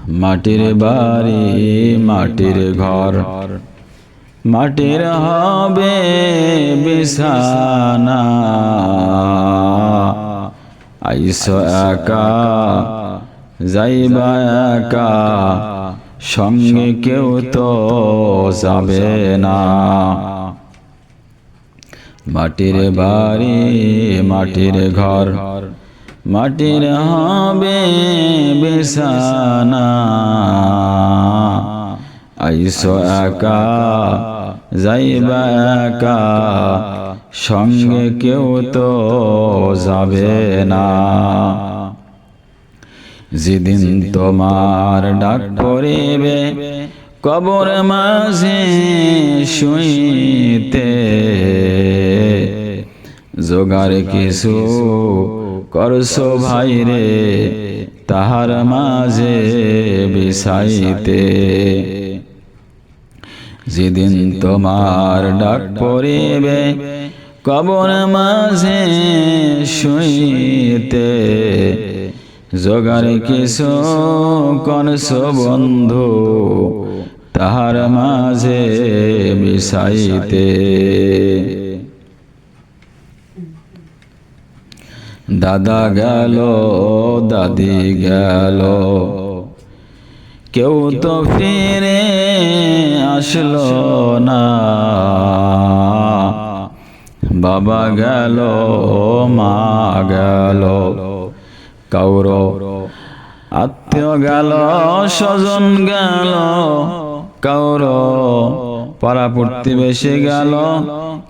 মাটির বাড়ি মাটির ঘর, মাটির হবে বিছানা। আইসো একা যাইবা একা, সঙ্গে কেউ তো যাবে না। মাটির বাড়ি মাটির ঘর, মাটির হবে বিছানা। আইসো একা যাইবা একা, সঙ্গে কেউ তো যাবে না। যেদিন তোমার ডাক পড়িবে কবর মাঝে শুইতে, জোগাড় কিছু করছো ভাইরে তাহার মাঝে বিছাইতে। যেদিন তোমার ডাক পড়িবে কবর মাঝে শুইতে, জোগাড় কিছু করছো বন্ধু তাহার মাঝে বিছাইতে। দাদা গেল দাদি গেল, কেউ তো ফিরে আসলো না। বাবা গেল মা গেল, কাউর আত্মীয় গেল স্বজন গেল, কাউর পাড়া প্রতিবেশী গেল,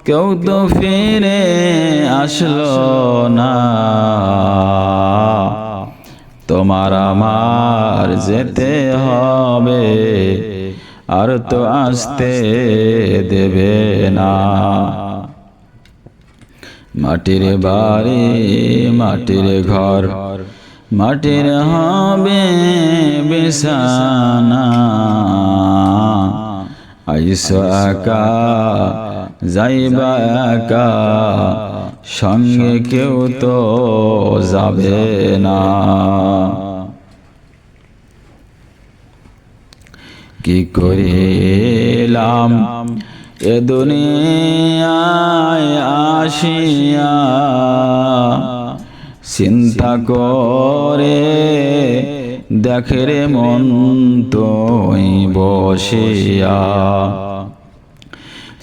কেউ তো ফিরে আসলো না। তোমার আমার যেতে হবে, আর তো আসতে দেবে না। মাটির বাড়ি মাটির ঘর, মাটির হবে বিছানা। আইসো একা যাইবা একা, সঙ্গে কেউ তো যাবে না। কি করিলাম এ দুনিয়ায় আসিয়া, চিন্তা করে দেখে রে মন তুই বসিয়া।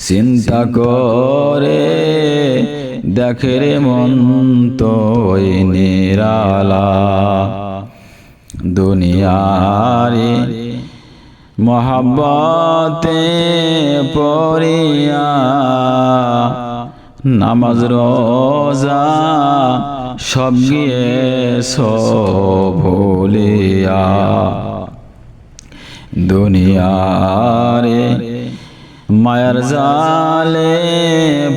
চিন্তা করে দেখে রে মন তুই নিরালা। দুনিয়ারে মহাব্বতে পড়িয়া, নামাজ রোজা সব গিয়েছো ভুলিয়া। দুনিয়ারে মায়ার জালে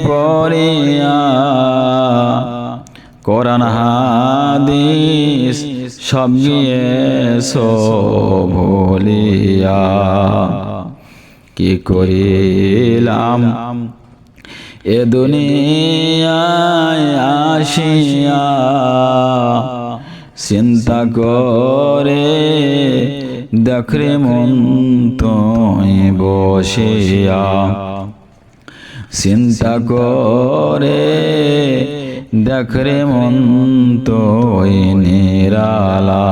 পড়িয়া, কোরআন হাদিস সব গিয়েছো ভুলিয়া। কি করিলাম এ দুনিয়ায় আসিয়া, চিন্তা করে দেখরে মন তুই বসিয়া। চিন্তা করে দেখরে মন তুই নিরালা।